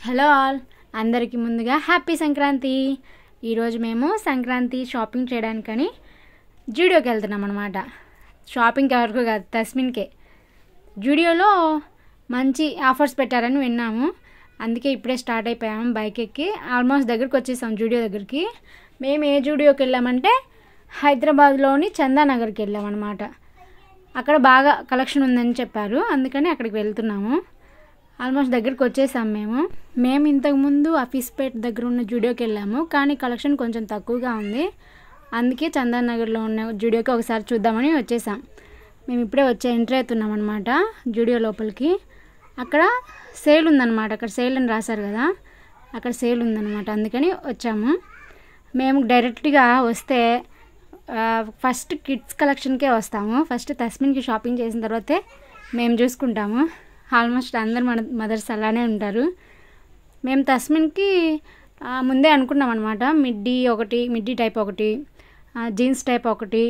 Hello all, అందరికీ ముందుగా happy Sankranti. ఈరోజు మేము సంక్రాంతి షాపింగ్ చేయడానికని జూడియోకి వెళ్తున్నాం అనమాట. షాపింగ్కి ఎవరికి కాదు, తస్మిన్కే. జూడియోలో మంచి ఆఫర్స్ పెట్టారని విన్నాము, అందుకే ఇప్పుడే స్టార్ట్ అయిపోయాము బైక్ ఎక్కి. ఆల్మోస్ట్ దగ్గరికి వచ్చేసాం జూడియో దగ్గరికి. మేము ఏ జూడియోకి వెళ్ళామంటే హైదరాబాద్లోని చందానగర్కి వెళ్ళామన్నమాట. అక్కడ బాగా కలెక్షన్ ఉందని చెప్పారు, అందుకని అక్కడికి వెళ్తున్నాము. ఆల్మోస్ట్ దగ్గరికి వచ్చేసాం. మేము ఇంతకుముందు అఫీస్పేట్ దగ్గర ఉన్న జూడియోకి వెళ్ళాము, కానీ కలెక్షన్ కొంచెం తక్కువగా ఉంది. అందుకే చందానగర్లో ఉన్న జూడియోకి ఒకసారి చూద్దామని వచ్చేసాం. మేము ఇప్పుడే ఎంట్రీ అవుతున్నాం అనమాట జూడియో లోపలికి. అక్కడ సేల్ ఉందన్నమాట, అక్కడ సేల్ అని రాశారు కదా, అక్కడ సేల్ ఉందన్నమాట, అందుకని వచ్చాము. మేము డైరెక్ట్గా వస్తే ఫస్ట్ కిడ్స్ కలెక్షన్కే వస్తాము. ఫస్ట్ తస్మిన్కి షాపింగ్ చేసిన తర్వాతే మేము చూసుకుంటాము. ఆల్మోస్ట్ అందరు మదర్స్ అలానే ఉంటారు. మేము తస్మిన్కి ముందే అనుకున్నాం అనమాట, మిడ్డీ టైప్ ఒకటి, జీన్స్ టైప్ ఒకటి,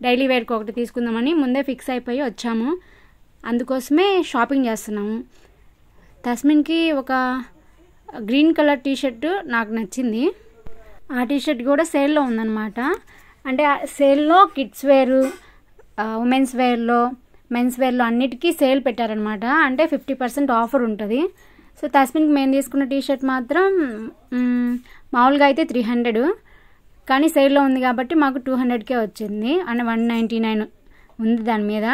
డైలీ వేర్కి ఒకటి తీసుకుందామని ముందే ఫిక్స్ అయిపోయి వచ్చాము. అందుకోసమే షాపింగ్ చేస్తున్నాము. తస్మిన్కి ఒక గ్రీన్ కలర్ టీషర్ట్ నాకు నచ్చింది. ఆ టీషర్ట్ కూడా సేల్లో ఉందన్నమాట. అంటే సేల్లో కిడ్స్ వేరు, ఉమెన్స్ వేర్లో, మెన్స్ వేర్లో అన్నిటికీ సేల్ పెట్టారనమాట. అంటే 50% ఆఫర్ ఉంటుంది. సో తస్మిన్కి మేము తీసుకున్న టీషర్ట్ మాత్రం మామూలుగా అయితే 300, కానీ సేల్లో ఉంది కాబట్టి మాకు 200కే వచ్చింది. అంటే 199 ఉంది దాని మీద.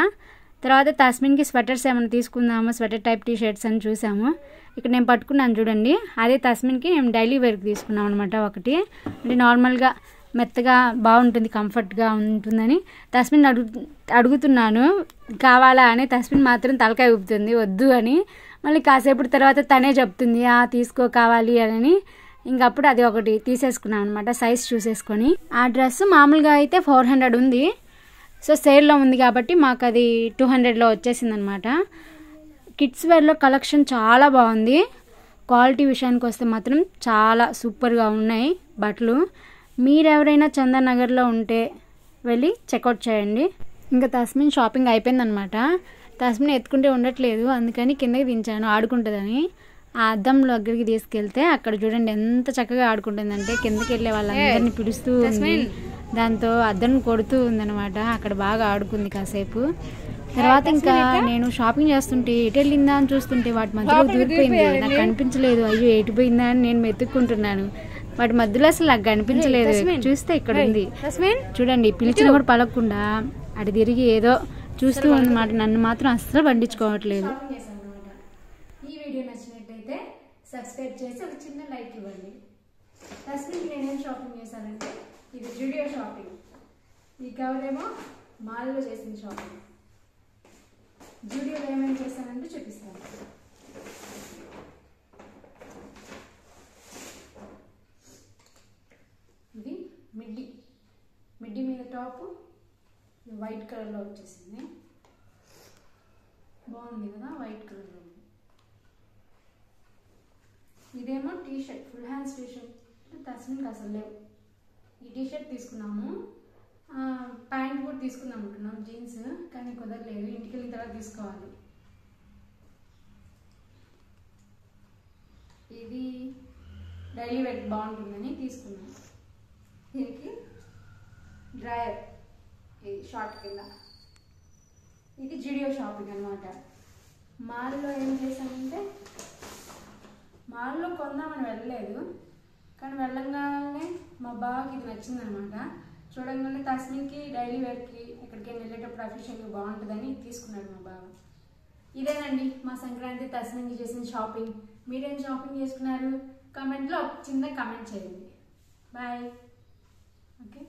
తర్వాత తస్మిన్కి స్వెటర్స్ ఏమైనా తీసుకుందాము, స్వెటర్ టైప్ టీషర్ట్స్ అని చూసాము. ఇక్కడ నేను పట్టుకున్నాను చూడండి, అదే తస్మిన్కి మేము డైలీ వేర్కి తీసుకున్నాం అనమాట ఒకటి. అంటే నార్మల్గా మెత్తగా బాగుంటుంది, కంఫర్ట్గా ఉంటుందని తస్మిన్ అడుగుతున్నాను కావాలా అని. తస్మిన్ మాత్రం తలకాయ ఊపుతుంది వద్దు అని. మళ్ళీ కాసేపు తర్వాత తనే చెప్తుంది తీసుకో కావాలి అని. ఇంకప్పుడు అది ఒకటి తీసేసుకున్నాను అనమాట, సైజ్ చూసేసుకొని. ఆ డ్రెస్ మామూలుగా అయితే 400 ఉంది, సో సేల్లో ఉంది కాబట్టి మాకు అది 200లో వచ్చేసింది అనమాట. కిడ్స్ వేర్లో కలెక్షన్ చాలా బాగుంది. క్వాలిటీ విషయానికి వస్తే మాత్రం చాలా సూపర్గా ఉన్నాయి బట్టలు. మీరెవరైనా చందానగర్లో ఉంటే వెళ్ళి చెక్అవుట్ చేయండి. ఇంకా తస్మిన్ షాపింగ్ అయిపోయిందనమాట. తస్మిన్ ఎత్తుకుంటే ఉండట్లేదు, అందుకని కిందకి దించాను ఆడుకుంటుందని. ఆ అద్దంలో దగ్గరికి తీసుకెళ్తే అక్కడ చూడండి ఎంత చక్కగా ఆడుకుంటుందంటే, కిందకి వెళ్ళే వాళ్ళందరినీ పిలుస్తూ ఉంది, దాంతో అద్దం కొడుతూ ఉందనమాట. అక్కడ బాగా ఆడుకుంది కాసేపు. తర్వాత ఇంకా నేను షాపింగ్ చేస్తుంటే ఎటు వెళ్ళిందా అని చూస్తుంటే వాటి మధ్యలో దూరిపోయింది. నాకు కనిపించలేదు. అయ్యో ఎటు పోయిందా అని నేను వెతుక్కుంటున్నాను. వాటి మధ్యలో అసలు నాకు కనిపించలేదు. చూస్తే ఇక్కడ ఉంది చూడండి. పిలిచిన కూడా పలకకుండా అటు తిరిగి ఏదో చూస్తూ ఉందన్నమాట. నన్ను మాత్రం అస్సలు పండించుకోవట్లేదు. ఈ వీడియో నచ్చినట్టయితే సబ్స్క్రైబ్ చేసి ఒక చిన్న లైక్ ఇవ్వండి. తస్మిన్కి నేనేం షాపింగ్ చేశానంటే, ఇది జూడియో షాపింగ్, ఈ కవర్ ఏమో మాల్లో చేసిన షాపింగ్. జూడియోలో ఏమేమి చేశానంటే చూపిస్తాను. ఇది మిడ్డీ మీద టాప్ వైట్ కలర్లో వచ్చేసింది. బాగుంది కదా, వైట్ కలర్లో ఉంది. ఇదేమో టీషర్ట్, ఫుల్ హ్యాండ్స్ టీషర్ట్. తస్మిన్కి అసలు లేవు. ఈ టీషర్ట్ తీసుకున్నాము. ప్యాంట్ కూడా తీసుకుందాం అనుకున్నాం, జీన్స్, కానీ కుదరలేదు. ఇంటికి వెళ్ళిన తర్వాత తీసుకోవాలి. ఇది డైలీ వేర్ బాగుంటుందని తీసుకున్నాం. దీనికి డ్రాయర్, ఇది షార్ట్ కింద. ఇది జూడియో షాపింగ్ అనమాట. మాల్లో ఏం చేశానంటే, మాల్లో కొందామని వెళ్ళలేదు, కానీ వెళ్ళంగానే మా బావకి ఇది నచ్చిందనమాట. చూడంగానే తస్మిన్కి డైలీ వేర్కి ఎక్కడికైనా వెళ్ళేటప్పుడు అఫీషియల్గా బాగుంటుందని తీసుకున్నాడు మా బావ. ఇదేనండి మా సంక్రాంతి తస్మిన్కి చేసిన షాపింగ్. మీరేం షాపింగ్ చేసుకున్నారు? కామెంట్లో చిన్న కామెంట్ చేయండి. బాయ్. ఓకే.